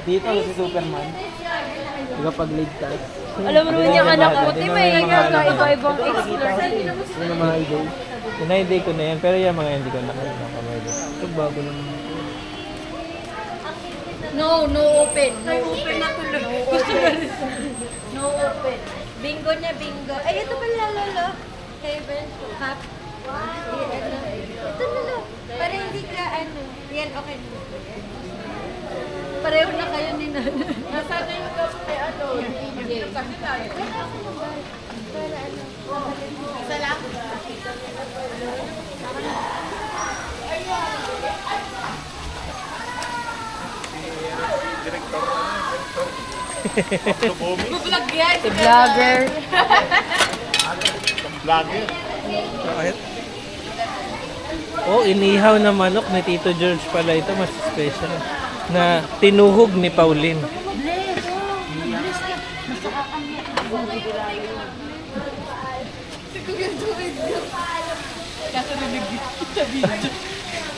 Dito si Superman. Tagapagligtas. Alam mo naman yung anak ko, may nagkakaiba-ibang explore. Yung mga idol. Ina-idol ko na yan, pero yung mga hindi ko nakakamay. Ito bago naman. No open. No open na tuloy. Gusto na rin. No open. Bingo niya, bingo. Ay, ito pala, lolo. Heaven, cup. Ito, lolo. Para hindi ka, yan, okay. Pareho na kayo ni Nana. Nasaan na yung dapat kay kasi tayo. Isa lang? Vlog yan. Si vlogger. Vlogger? Bakit? Oh, inihaw na manok ni Tito George pala ito. Mas special. Na tinuhog ni Pauline.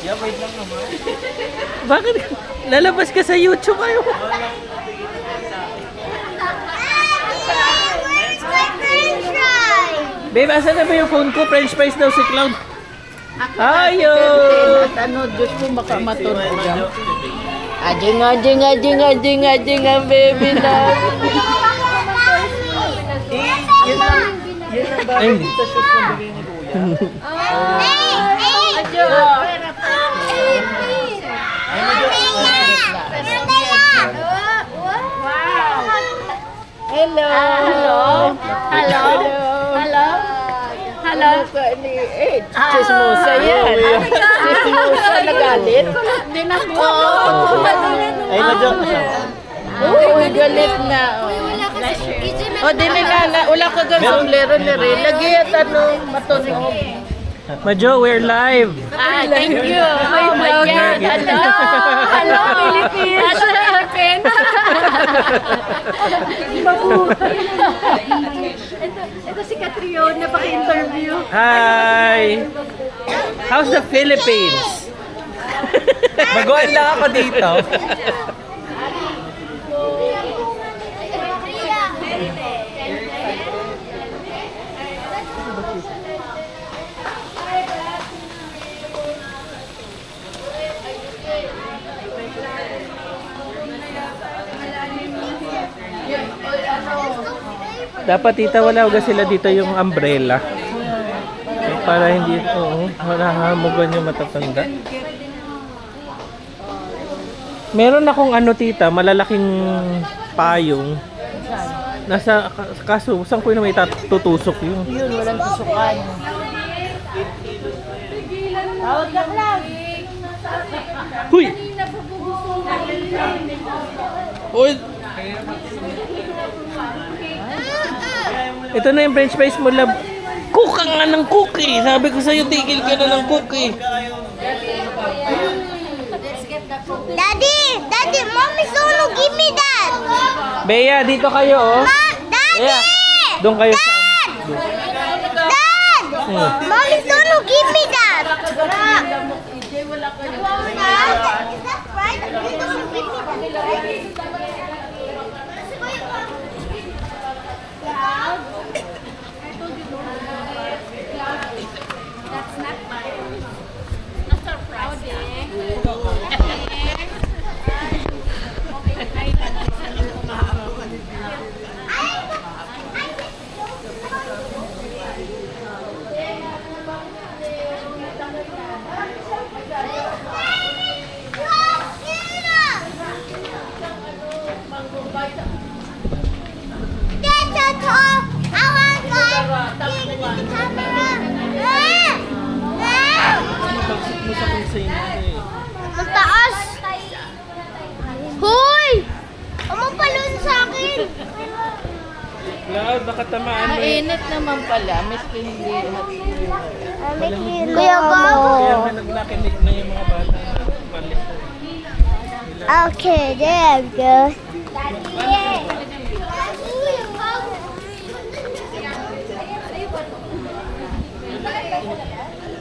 Yeah, wait lang naman. Bakit? Lalabas ka sa YouTube kayo. Babe, asan na ba yung phone ko? French fries daw si Cloud. Ayun! Ano, Diyos ko, baka matunog lang. Ajing ang baby na. Yun ang bagay sa shoes na bigay ni Kuya. Hello. Hello. Chismosa yan. Chismosa nagalit. Hindi na po. Ay, na-joke ko siya. Uy, galit na. O, di nila, wala ka gawin lero ni Ray. Lagi at matunog. Majo, we're live. Thank you. Oh my God. Hello, Philippines. Ito si Catriona, paki-interview. Hi! How's the Philippines? Baguhan lang ako dito. Dapat tita, wala uga sila dito yung umbrella. Para hindi, malahamugan yung matatanda. Meron akong tita, malalaking payong. Nasa, kaso, saan ko yun may tutusok yun? Yun, walang tusukan. Tawag ka lang. Huy! Uy! Ito na yung french fries mo, love. Cook ka nga ng cookie. Sabi ko sa'yo, tigil ka na ng cookie. Daddy, Mommy Solo, give me that. Bea, dito kayo, oh. Daddy! Bea, doon kayo sa... Dad! Mommy Solo, give me that. Is that right? You don't give me that, right? That's not mine. Not surprising. Ang taas! Hoy! Amang palun sa akin! Cloud, baka tamaan mo. Mainit naman pala. Miski hindi. Kuya Gago! Kaya nga naglakinig na yung mga bata. Malis na. Okay, there we go.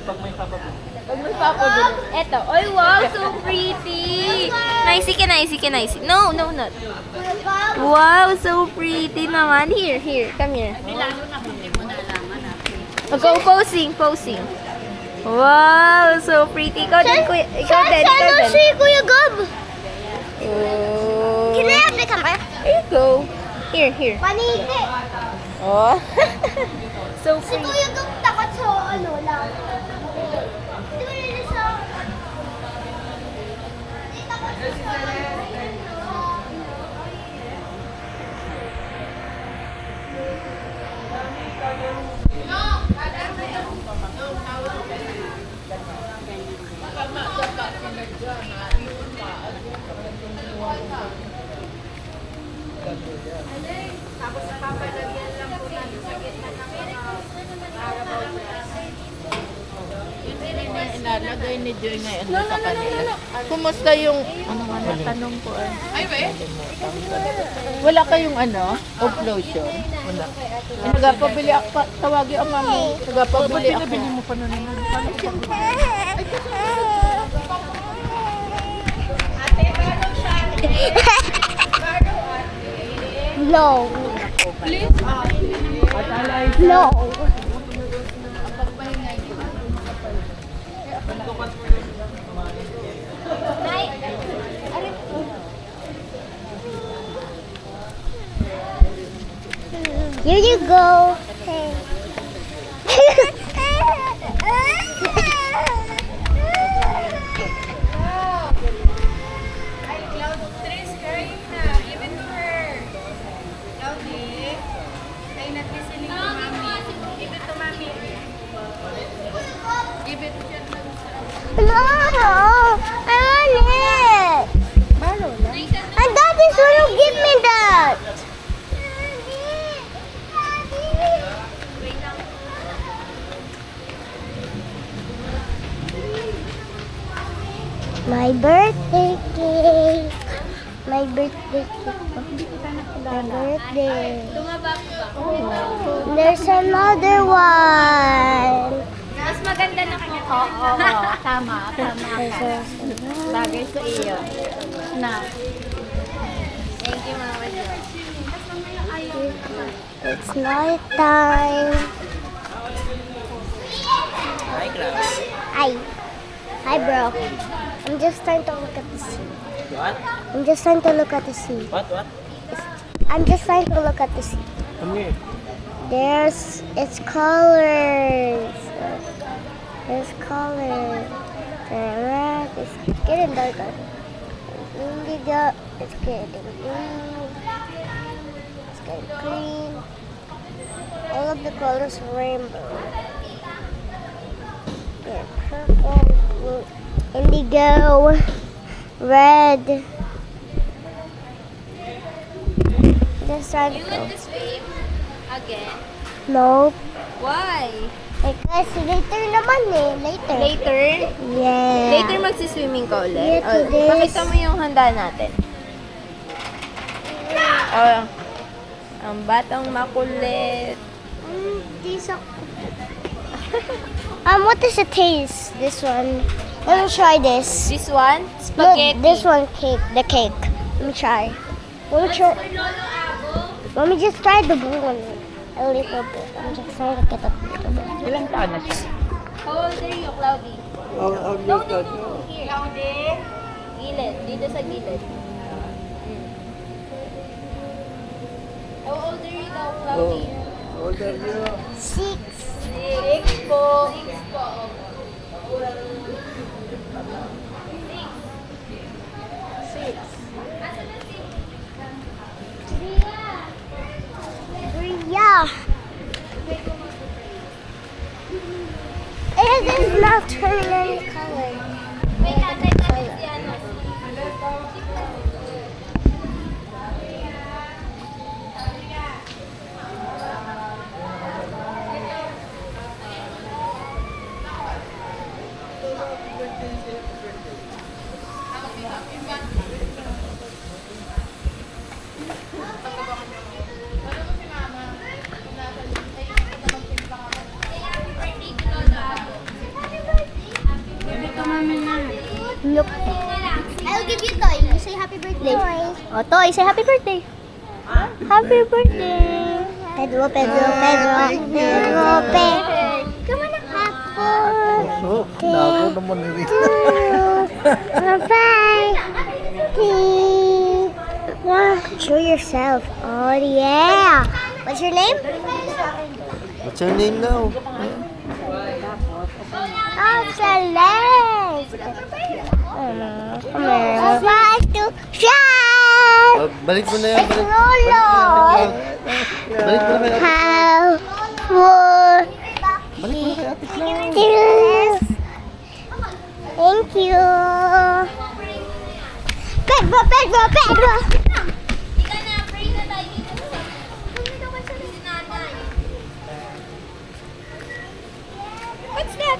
Pag may kapapit. Pag may papagulo. Eto. Oy, wow, so pretty. Nicey ka, nicey ka, nicey. No, no, not. Wow, so pretty naman. Here, here. Come here. Go, posing, posing. Wow, so pretty. Ikaw din, kuya. Ikaw din, ikaw din. si Kuya Gob. Oh. Can I have the camera? Here you go. Here, here. Paniki. Oh. So Si pretty. Kuya Gob takot sa ano lang. Di ba yun sa... Di takot sa... Inalagay ni Joy ngayon sa kanila. Kumusta yung, ano nga natanong ko ay? Wala kayong ano, lotion? Wala. Nagapabili ako, tawagi ang mami. Nagapabili ako. Pinabili mo pa na naman. No. No. Here you go. No, I want it. And Daddy's gonna give me that. My birthday cake. My birthday cake. My birthday. There's another one. Mas maganda na kanya. Oo, tama ka. Bagay sa iyo. Na. Thank you, Mama Jo. It's night time. Hi. Hi, bro. I'm just trying to look at the sea. What? I'm just trying to look at the sea. What? I'm just trying to look at the sea. Come here. There's its colors. There's colors. The red is getting darker. Indigo is getting blue. It's getting green. All of the colors are rainbow. Yeah, purple, blue, indigo, red. Just trying You to want to swim again? Nope. Why? Kasi later naman eh. Later. Later? Yeah. Later magsiswimming ka ulit? Yeah, to this. Pakita mo yung handa natin. Oh, ang batang makulit. These are... what is the taste? This one. Let me try this. This one, Look, spaghetti. this one cake. The cake. Let me try. Let me try. Let me just try the blue one a little bit. I'm just trying to get a little bit. Ilang taon na siya? How old are you, Cloudy? No, here. Cloudy? Gilid. Dito sa gilid. How old are you daw, Cloudy? Six. 6 po. 6 po. Yeah. It is not turning any color. Wait, tatay kasi si ano. Oh, Toy, say happy birthday. Happy birthday. Pedro, Pedro, Pedro. Pedro, Pedro. Come on, apple. Oh, naku naman ni Rita. Bye. Show yourself. Oh, yeah. What's your name? What's your name now? Oh, Celeste. Come here. One, two, shine. Balik mo na yan. It's Balik. Lolo. Balik mo na kay Ate. How for Balik mo na kay Ate Clara. Thank you. Pedro, Pedro, Pedro. What's that?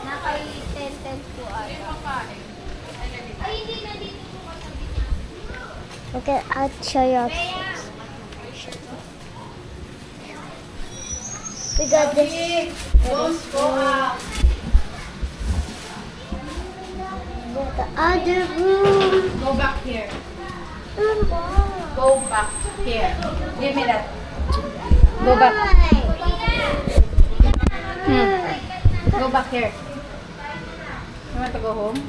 Nakay 10 po ata. Ay, hindi na dito po kasi. Okay, I'll show you. We got this. The other room. Go back here. Go back here. Give me that. Go back. Go back here. You want to go home?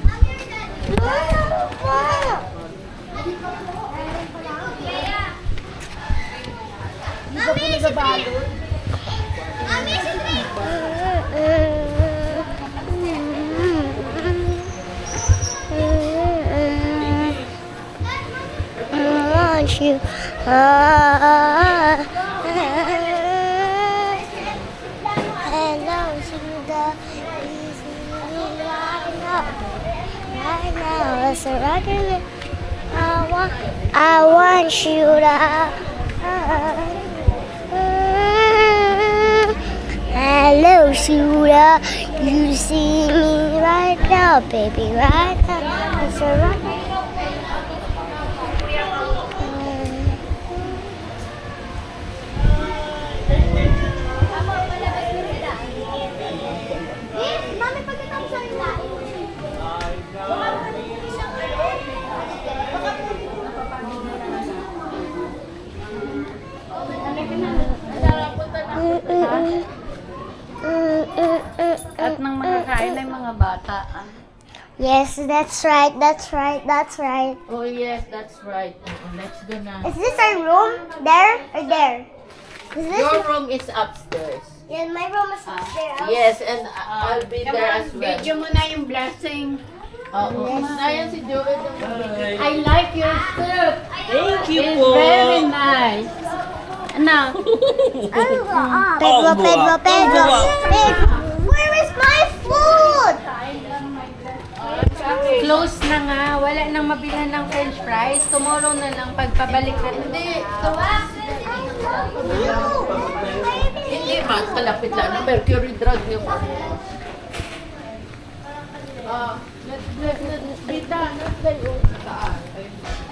I want you. Hello, Suda. Right now, it's a rockin'. I want you to. Hello, Suda. You see me right now, baby, right now. It's a rockin'. At nang makakain ay mga bata. Yes, that's right, that's right, that's right. Oh yes, that's right. Let's go na. Is this our room? There or there? Is this? Your room is upstairs. Yeah, my room is upstairs. Yes, and I'll be there as well. Video mo na yung blessing. Oo. Ayan si Joey. I like your skirt. Thank you It's po. very nice. Ano? Pedro, Pedro, Pedro. Pedro. Where is my food? Close na nga. Wala nang mabilan ng french fries. Tomorrow na lang pagpabalik na. Hindi. Hindi man, kalapit lang. Mercury drug yung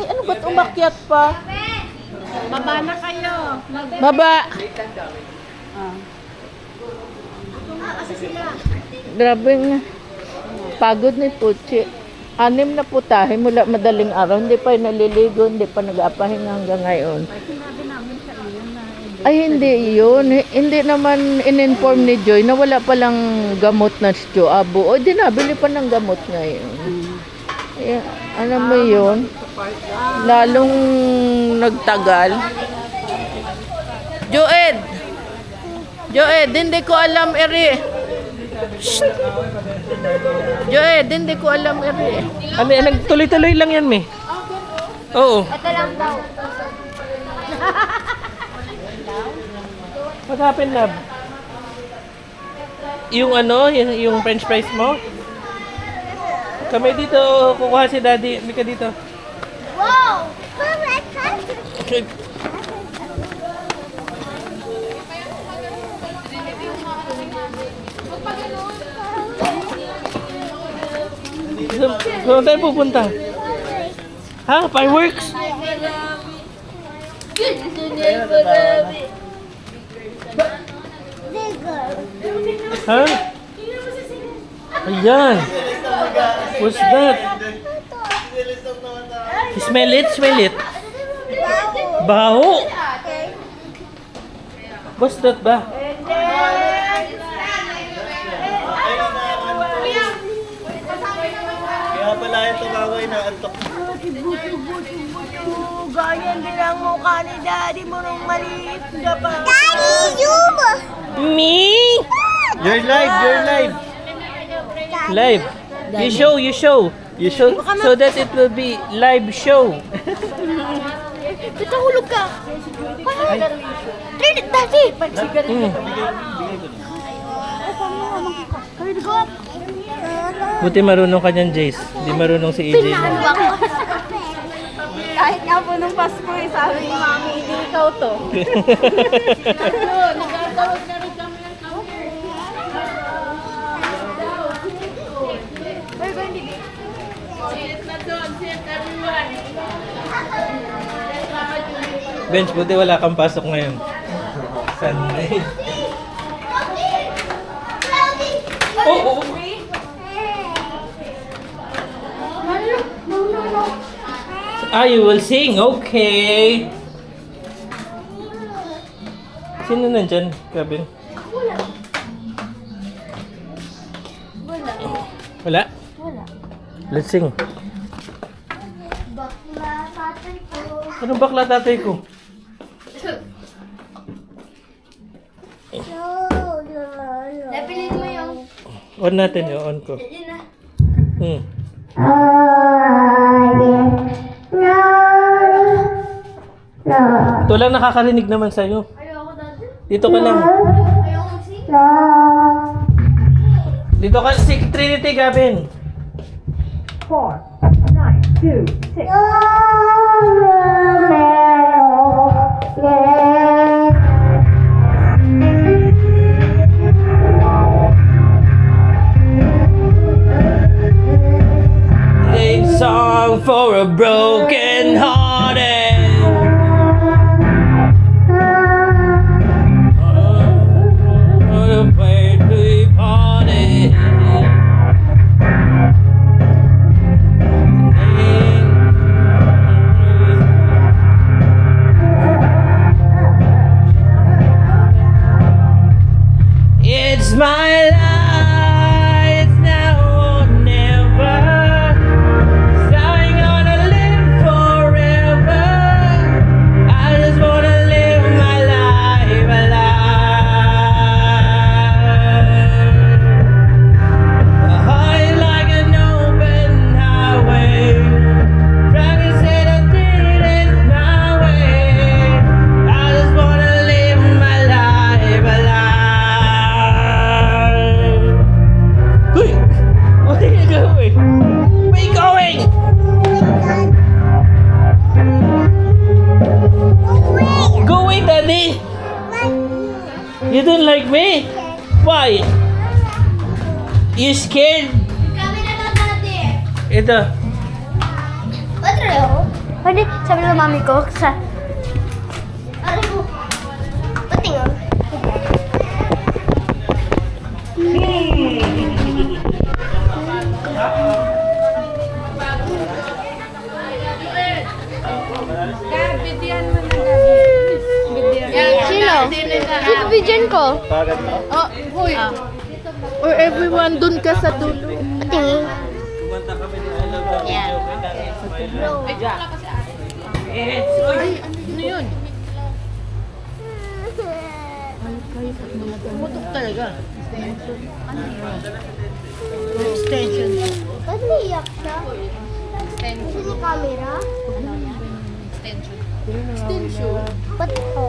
Ay, ano ba't umakyat pa? Baba na kayo. Baba! Grabe nga. Pagod ni Puchi. 6 na putahe mula madaling araw. Hindi pa naliligo, hindi pa nag-aapahinga hanggang ngayon. Ay, hindi yun. Hindi naman in-inform ni Joy na wala palang gamot na stew abo. O, di nabili pa ng gamot ngayon. Eh, ano mo yun? Lalong nagtagal. Joed! Joed, hindi ko alam eri. Shh! Joed, hindi ko alam eri. Ano, nagtuloy-tuloy lang yan, me. Oo. Ito lang daw. What happened, love? Yung ano, yung french fries mo? Kami dito, kukuha si daddy. Hindi ka dito. Whoa! Mom, I touched it. Okay. Saan tayo pupunta? Ha? Fireworks? Bigger. Ha? Ayan. What's that? Smell it, smell it. Baho. What's that ba? Kaya pala ito kaway na antok. Ganyan din ang mukha ni daddy mo nung maliit ka pa. Daddy, you! Me? You're live, you're live. Live. You show, you show. You show so that it will be live show. Natahulog ka. Daddy! Buti marunong ka niyan, Jace. Hindi marunong si EJ. Kahit nga po nung Pasko eh, sabi ni Mami, hindi ikaw to. Nagtatawag na rin kami ng kami. Sit na doon, sit everyone. Bench, buti wala kang pasok ngayon. Sunday. Oh, oh. Ah, you will sing. Okay. Sino nandyan, Gavin? Wala. Wala? Let's sing. Anong bakla tatay ko? Napilin mo yung... On natin yun, on ko. Ito lang nakakarinig naman sa'yo. Dito ka lang. Dito ka, si Trinity, Gavin. 4, 9, 2, 6. Sing song for a broken hearted. It's my life now or never. I'm gonna live forever. I just wanna live my life alive. A heart like an open highway. Trying to say I did it my way. I just wanna live my life alive. Uy! Where are you going? Where are you going? Go away, Daddy! You don't like me? Why? You scared? Kami na lang dati. Ito. Pwede, sabi ng mami ko sa... Aray mo. Patingin. Bidyan mo na daddy. Sino? Sino bidyan ko? Pagad mo? Oh, huy. Or everyone, dun ka sa dulo. Patingin. Kumanta kami ni I Love You. Ano yun? Pumutok talaga. Extension. Ba't naiyak siya? Gusto ni camera? Extension. Ba't ako?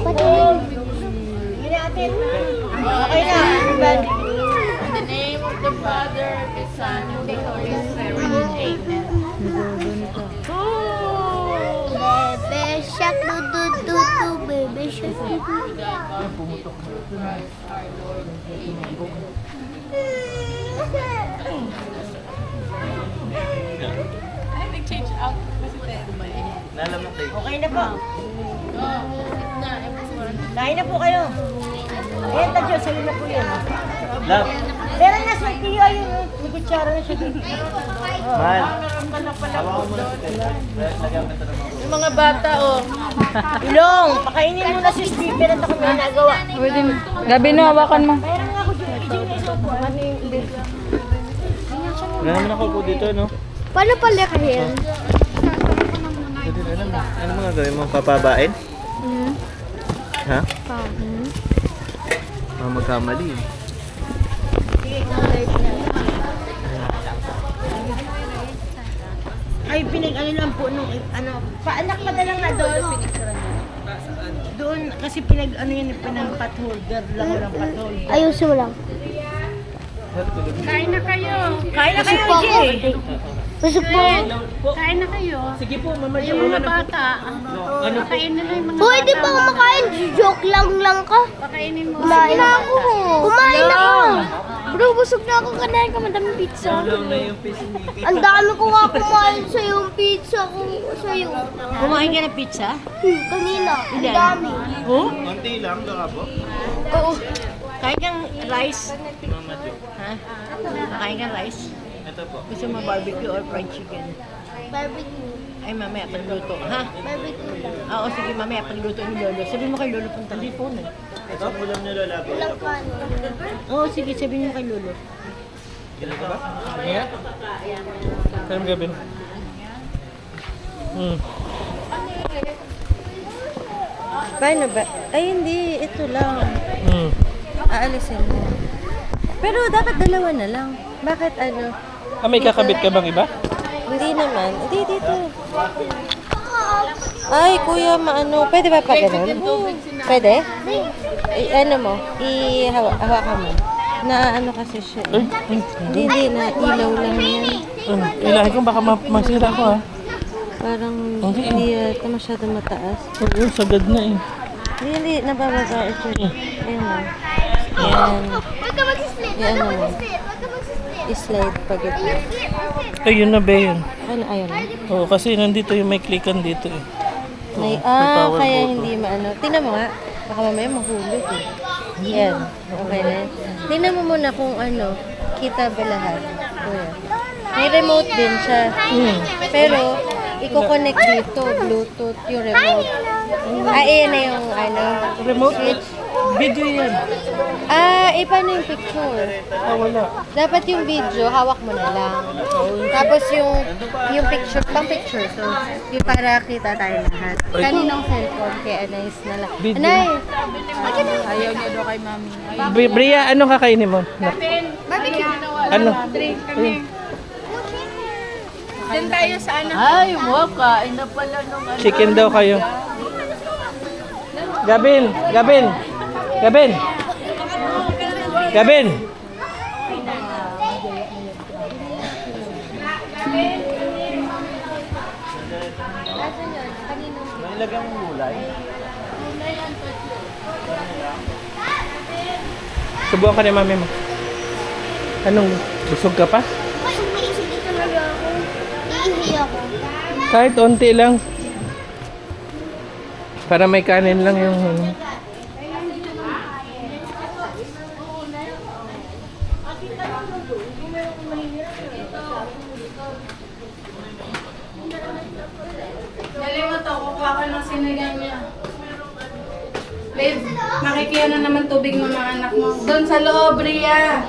Ba't Okay na. In the name of the Father, the Son, and the Holy Spirit. Amen. Bebe shark, do, bebe shark. Okay na po. Kain na po kayo. Ayan, tadyo. Sali na po yan. Love. Meron na si Tia yun. May kutsara na siya dun. Mahal. Hawakan mo na si Tita. Lagyan kita ng mga Yung mga bata, oh. Ilong, pakainin mo na si Steve. Meron ako may nagawa. Gabi na, hawakan mo. Meron nga ako dyan. Dyan na po. Ano yung Wala naman ako po dito, no? Paano pala kayo? Hindi na alam. Ano mga gawin mo? Papabain? Ha? Magkamali. Ay, pinag-ano lang po nung, paanak pa na lang nga doon. Doon, kasi pinag-ano yan, pinang-pot holder lang, walang pot holder. Ayusin mo lang. Kain na kayo. Kain na kayo, Busog po ako. Jay! Busog po ako. Kain na kayo. Sige po, mama. Yung mga bata, pakain na lang yung mga Pwede bata. ba kumakain? Joke lang ka. Pakainin mo. Kumain na ako. Kumain ako. Bro, busog na ako. Kanain ka madaming pizza. na yung piece ni Nikki. Ang dami ko nga kumain sa yung pizza ko sa'yo. Kumain ka ng pizza? Kanina. Ang dami. Oh? Konti lang, lakabo. Oo. Kain kang rice? Mama Jo. Ha? Kain kang rice? Ito po. Gusto mo barbecue or fried chicken? Barbecue. Ay, mamaya pagluto. Ha? Barbecue lang. Oo, sige, mamaya pagluto ni Lolo. Sabi mo kay Lolo punta rin po na. Ito ang ulam niyo, Lola. Walang kanin. Oo, sige, sabihin mo kay Lolo. Kailan ka ba? Nga? Kailan gabi? Paano ba? Ay, hindi. Ito lang. Aalisin mo. Pero dapat dalawa na lang. Bakit ano? May kakabit ka bang iba? Hindi naman. Hindi, dito. Ay, kuya, maano. Pwede ba pa ganun? Pwede? Ano mo? Hawakan mo. Na ano kasi siya. Hindi na. Ilaw lang yan. Ilahin ko baka masira ko ha. Parang hindi ito masyado mataas. Oo, sagad na eh. Hindi, nabababa ito. Ayan o. Ayan. Huwag ka mag-split. Yan Huwag ka naman. mag-split. Huwag ka mag-split. Slide pag ito. Ayun na ba yun? Ano, ayun. Oo, kasi nandito yung may clickan dito eh. May, power kaya button. hindi maano. Tingnan mo nga. Baka mamaya mahulog eh. Yan. Okay na yan. Tingnan mo muna kung ano. Kita ba lahat? Kuya. May remote din siya. Pero, i-connect dito. Bluetooth yung remote. Ayan na yung ano. Remote? Video yan. Paano yung picture? Wala. Dapat yung video, hawak mo na lang. Tapos yung picture, pang picture. So, yung para kita tayo lahat. Kaninong cellphone? Kaya Anais na lang. Video. Anay! Ayaw niya daw kay mami. Bria, ano kakainin mo? Ano? Drink kami. Diyan tayo sa ano. Ay, kain na pala nung ano. Chicken daw kayo. Gabin! Gabin! Gabin! Gabin! May lagang gulay. Subukan ka ni mami mo. Anong, busog ka pa? Hindi talaga ako. Iihi ako. Kahit onti lang. Para may kanin lang yung... Dali mo to, kukuha ka ng sinigang niya. Babe, makikiya na naman tubig ng mga anak mo. Doon sa loob, Ria.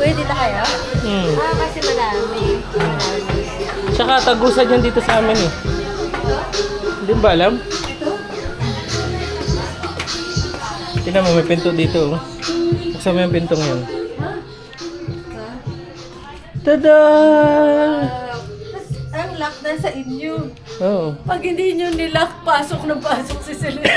Kuya, dito kayo? Hmm. Kasi madami. Tsaka tagusan yan dito sa amin eh. Hindi mo ba alam? Tingnan mo, may pinto dito. Oh. Buksan mo yung pintong yun. Tada! Ang lock na sa inyo. Oo. Pag hindi nyo nilock, pasok na pasok si Selena.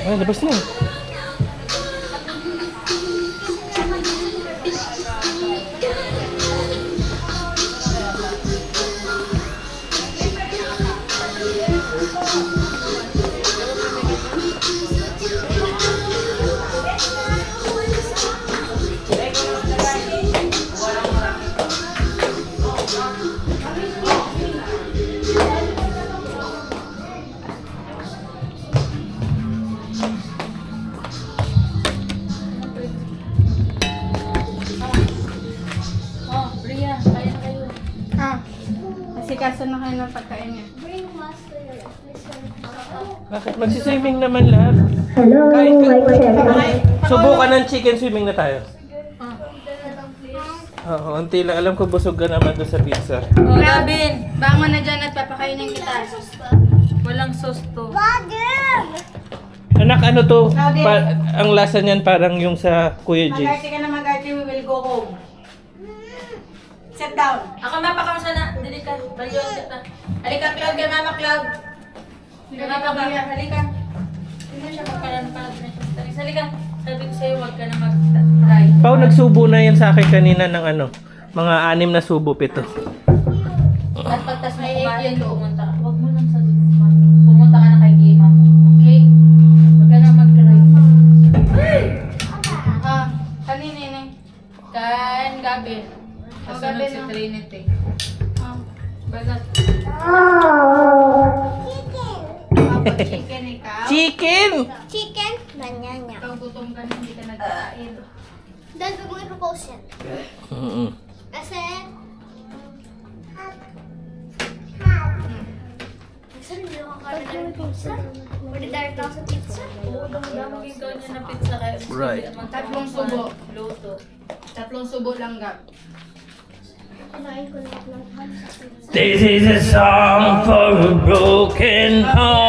Ay, labas na. Oh, Bria, kaya na kayo. Ah, asikaso na kayo ng pagkain niya. Bakit? Magsiswimming naman lahat. Hello, Subukan ng chicken swimming na tayo. Oo, unti lang. Alam ko busog ka naman doon sa pizza. Oh, Gabin, bangon na dyan at papakainin kita. Walang sauce to. Anak, ano to? Ang lasa niyan parang yung sa Kuya G. Mag-arty ka na mag-arty, we will go home. Sit down. Ako mapakam sana. Dili ka. Balyon kita. Halika, Cloud. Kaya mama, Cloud. Halika ba? Halika. Hindi siya magkalan-kalan na siya. Halika. Sabi ko sa'yo, huwag ka na mag-try. Pao, nagsubo na yan sa akin kanina ng ano, mga 6 na subo, 7. At pagtas mo kumain, pumunta ka. Huwag mo nang sabihin. Pumunta ka na kay Gima mo. Okay? Huwag ka na mag-cry. Ah, kanina yun eh. Kan, Gabi. Kasunod si Trinity. Ah, bagat. Papa, chicken ikaw. Chicken! Chicken, banana. Ikaw gutom ka na, hindi ka nagkain. Dahil ko mga propose yan. Kasi, saan hindi ako kakain ng pizza? Ordinary lang sa pizza? Oo, dami ikaw niya na pizza kaya. Right. Tatlong subo. Luto. Tatlong subo lang, Gab. Kinain ko lang ng ham sa pizza. This is a song for a broken heart.